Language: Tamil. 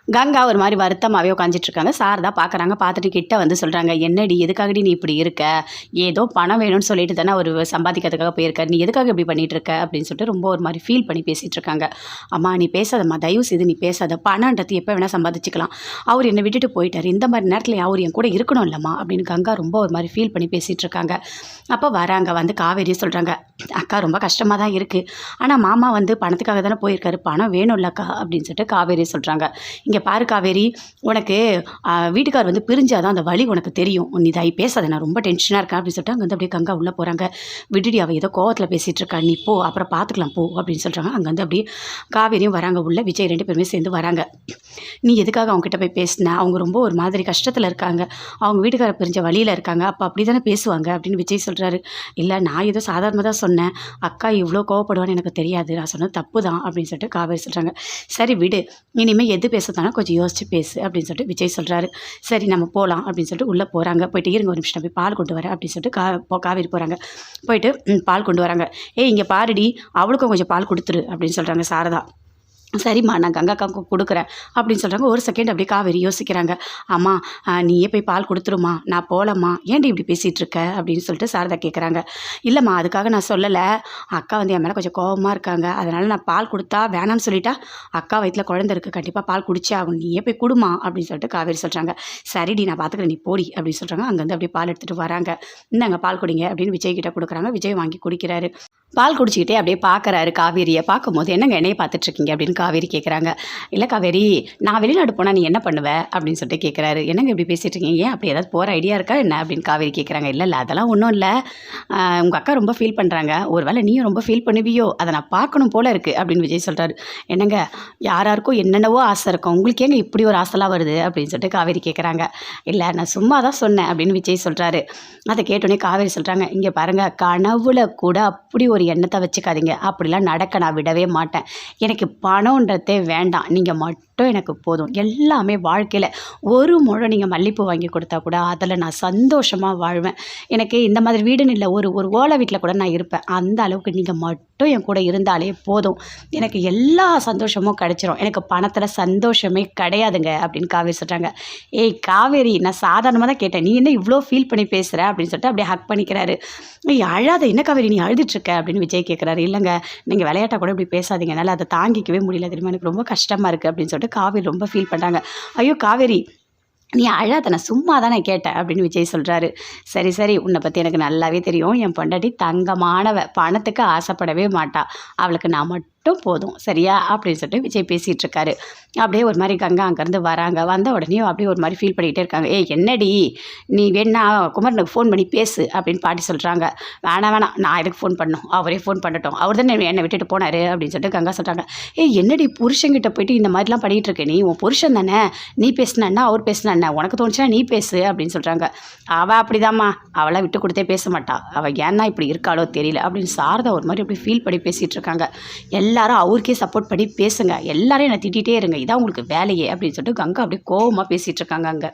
கங்கா ஒரு மாதிரி வருத்தமாகவே உட்காந்துட்ருக்காங்க. சாரதா பார்க்குறாங்க. பார்த்துட்டு கிட்ட வந்து சொல்கிறாங்க, என்னடி எதுக்காகடி நீ இப்படி இருக்க? ஏதோ பணம் வேணும்னு சொல்லிட்டு தானே அவர் சம்பாதிக்கிறதுக்காக போயிருக்காரு. நீ எதுக்காக இப்படி பண்ணிகிட்டு இருக்க அப்படின்னு சொல்லிட்டு ரொம்ப ஒரு மாதிரி ஃபீல் பண்ணி பேசிகிட்டு இருக்காங்க. அம்மா நீ பேசாதம்மா, தயவு செய்து நீ பேசாத. பணன்றது எப்போ வேணால் சம்பாதிச்சுக்கலாம். அவர் என்னை விட்டுட்டு போயிட்டார். இந்த மாதிரி நேரத்தில் அவர் என் கூட இருக்கணும் இல்லைம்மா அப்படின்னு கங்கா ரொம்ப ஒரு மாதிரி ஃபீல் பண்ணி பேசிகிட்டு இருக்காங்க. அப்போ வராங்க. வந்து காவேரி சொல்கிறாங்க, அக்கா ரொம்ப கஷ்டமாக தான் இருக்குது. ஆனால் மாமா வந்து பணத்துக்காக தானே போயிருக்காரு. பணம் வேணும் இல்லைக்கா அப்படின்னு சொல்லிட்டு காவேரி சொல்கிறாங்க. இங்கே பாரு காவேரி, உனக்கு வீட்டுக்கார் வந்து பிரிஞ்சாதான் அந்த வழி உனக்கு தெரியும். நீ பேசாத, நான் ரொம்ப டென்ஷனாக இருக்கேன் அப்படின்னு சொல்லிட்டு அங்கே வந்து அப்படியே கங்கா உள்ளே போகிறாங்க. விடுடி, அவள் ஏதோ கோவத்தில் பேசிகிட்டு இருக்கா, நீ போ, அப்புறம் பார்த்துக்கலாம் போ அப்படின்னு சொல்கிறாங்க. அங்கே வந்து அப்படியே காவேரியும் வராங்க. உள்ள விஜய் 2 பேருமே சேர்ந்து வராங்க. நீ எதுக்காக அவங்ககிட்ட போய் பேசின? அவங்க ரொம்ப ஒரு மாதிரி கஷ்டத்தில் இருக்காங்க, அவங்க வீட்டுக்கார பிரிஞ்ச வழியில் இருக்காங்க, அப்போ அப்படி தானே பேசுவாங்க அப்படின்னு விஜய் சொல்கிறாரு. இல்லை, நான் ஏதோ சாதாரணமாக தான் சொன்னேன், அக்கா இவ்வளோ கோவப்படுவான்னு எனக்கு தெரியாது, நான் சொன்னது தப்பு தான் அப்படின்னு சொல்லிட்டு காவேரி சொல்கிறாங்க. சரி விடு, இனிமேல் எது பேசுறதானா கொஞ்சம் யோசிச்சு பேசு அப்படின்னு சொல்லிட்டு விஜய் சொல்கிறாரு. சரி நம்ம போகலாம் அப்படின்னு சொல்லிட்டு உள்ளே போகிறாங்க. போயிட்டு இருங்க ஒரு நிமிஷம், போய் பால் கொண்டு வரேன் அப்படின்னு சொல்லிட்டு காவேரி போகிறாங்க. போயிட்டு பால் கொண்டு வராங்க. இங்கே பாருடி, அவளுக்கும் கொஞ்சம் பால் கொடுத்துரு அப்படின்னு சொல்கிறாங்க சாரதா. சரிம்மா, நான் கங்காக்காவுக்கு கொடுக்குறேன் அப்படின்னு சொல்கிறாங்க. ஒரு செகண்ட் அப்படியே காவேரி யோசிக்கிறாங்க. அம்மா நீயே போய் பால் கொடுத்துருமா, நான் போகலம்மா, ஏன்டி இப்படி பேசிகிட்டு இருக்க அப்படின்னு சொல்லிட்டு சாரதா கேட்குறாங்க. இல்லைம்மா, அதுக்காக நான் சொல்லலை, அக்கா வந்து என் மேலே கொஞ்சம் கோபமாக இருக்காங்க, அதனால் நான் பால் கொடுத்தா வேணான்னு சொல்லிட்டா, அக்கா வயிற்றில் குழந்தை இருக்குது, கண்டிப்பாக பால் குடிச்சே ஆகும், நீயே போய் கொடுமா அப்படின்னு சொல்லிட்டு காவேரி சொல்கிறாங்க. சரிடி, நான் பார்த்துக்கிறேன், நீ போடி அப்படின்னு சொல்கிறாங்க. அங்கேருந்து அப்படியே பால் எடுத்துகிட்டு வராங்க. இந்தாங்க பால் குடிங்க அப்படின்னு விஜய் கிட்ட கொடுக்குறாங்க. விஜய் வாங்கி குடிக்கிறாரு. பால் குடிச்சிக்கிட்டே அப்படியே பார்க்குறாரு காவேரியை. பார்க்கும்போது என்னங்க என்னையை பார்த்துட்ருக்கீங்க அப்படின்னு காவேரி கேட்குறாங்க. இல்லை காவேரி, நான் வெளிநாடு போனால் நீ என்ன பண்ணுவ அப்படின்னு சொல்லிட்டு கேட்குறாரு. என்னங்க இப்படி பேசிகிட்டு இருக்கீங்க, ஏன் அப்படி ஏதாவது போகிற ஐடியா இருக்கா என்ன அப்படின்னு காவேரி கேட்குறாங்க. இல்லை அதெல்லாம் ஒன்றும் இல்லை, உங்கள் அக்கா ரொம்ப ஃபீல் பண்ணுறாங்க, ஒரு வேளை நீயும் ரொம்ப ஃபீல் பண்ணுவியோ, அதை நான் பார்க்கணும் போல் இருக்குது அப்படின்னு விஜய் சொல்கிறாரு. என்னங்க, யாராருக்கும் என்னென்னவோ ஆசை இருக்கும், உங்களுக்கு ஏங்க இப்படி ஒரு ஆசைலாம் வருது அப்படின்னு சொல்லிட்டு காவேரி கேட்குறாங்க. இல்லை நான் சும்மா தான் சொன்னேன் அப்படின்னு விஜய் சொல்கிறாரு. அதை கேட்டோன்னே காவேரி சொல்கிறாங்க, இங்கே பாருங்கள், கனவுல கூட அப்படி ஒரு எண்ணத்தை வச்சுக்காதீங்க, அப்படிலாம் நடக்க நான் விடவே மாட்டேன். எனக்கு பணம்ன்றதே வேண்டாம், நீங்கள் மட்டும் எனக்கு போதும். எல்லாமே வாழ்க்கையில் ஒரு முழம் நீங்கள் மல்லிப்பூ வாங்கி கொடுத்தா கூட அதில் நான் சந்தோஷமாக வாழ்வேன். எனக்கு இந்த மாதிரி வீடுன்னு இல்லை, ஒரு ஓலை வீட்டில் கூட நான் இருப்பேன். அந்த அளவுக்கு நீங்கள் மட்டும் என் கூட இருந்தாலே போதும், எனக்கு எல்லா சந்தோஷமும் கிடைச்சிரும். எனக்கு பணத்தில் சந்தோஷமே கிடையாதுங்க அப்படின்னு காவேரி சொல்கிறாங்க. காவேரி, நான் சாதாரணமாக தான் கேட்டேன், நீ என்ன இவ்வளோ ஃபீல் பண்ணி பேசுகிற அப்படின்னு சொல்லிட்டு அப்படியே ஹக் பண்ணிக்கிறாரு. அழாத, என்ன காவேரி நீ அழுதுட்ருக்க அப்படின்னு விஜய் கேட்குறாரு. இல்லைங்க, நீங்கள் விளையாட்டா கூட இப்படி பேசாதீங்க, என்னால் அதை தாங்கிக்கவே முடியல தெரியுமா, எனக்கு ரொம்ப கஷ்டமாக இருக்குது அப்படின்னு சொல்லிட்டு காவேரி ரொம்ப ஃபீல் பண்ணுறாங்க. ஐயோ காவேரி, நீ அழாத, நான் சும்மா தான் நான் கேட்டேன் அப்படின்னு விஜய் சொல்கிறாரு. சரி சரி, உன்னை பற்றி எனக்கு நல்லாவே தெரியும், என் பொண்டாட்டி தங்கமானவ, பணத்துக்கு ஆசைப்படவே மாட்டா, அவளுக்கு நான் மட்டும் போதும் சரியா அப்படின்னு சொல்லிட்டு விஜய் பேசிகிட்டு இருக்காரு. அப்படியே ஒரு மாதிரி கங்கா அங்கேருந்து வராங்க. வந்த உடனே அப்படியே ஒரு மாதிரி ஃபீல் பண்ணிக்கிட்டே இருக்காங்க. என்னடி, நீ வேணா குமரனுக்கு ஃபோன் பண்ணி பேசு அப்படின்னு பாட்டி சொல்கிறாங்க. வேணாம், நான் எதுக்கு ஃபோன் பண்ணணும், அவரே ஃபோன் பண்ணட்டும், அவர் தான் என்னை விட்டுட்டு போனார் அப்படின்னு சொல்லிட்டு கங்கா சொல்கிறாங்க. என்னடி புருஷங்கிட்ட போயிட்டு இந்த மாதிரிலாம் பண்ணிகிட்டு இருக்க, நீ உன் புருஷன் தானே, நீ பேசினா அவர் பேசினா உனக்கு தோணுச்சுன்னா நீ பேசு அப்படின்னு சொல்கிறாங்க. அவள் அப்படிதாம்மா, அவளை விட்டு கொடுத்தே பேச மாட்டா, அவள் ஏன்னா இப்படி இருக்காளோ தெரியல அப்படின்னு சாரதா ஒரு மாதிரி அப்படி ஃபீல் பண்ணி பேசிகிட்டு இருக்காங்க. எல்லாரும் அவருக்கே சப்போர்ட் பண்ணி பேசுங்க, எல்லாரையும் என்னை திட்டிகிட்டே இருங்க, இதான் உங்களுக்கு வேலையே அப்படின்னு சொல்லிட்டு கங்கா அப்படியே கோவமாக பேசிகிட்டு இருக்காங்க அங்கே.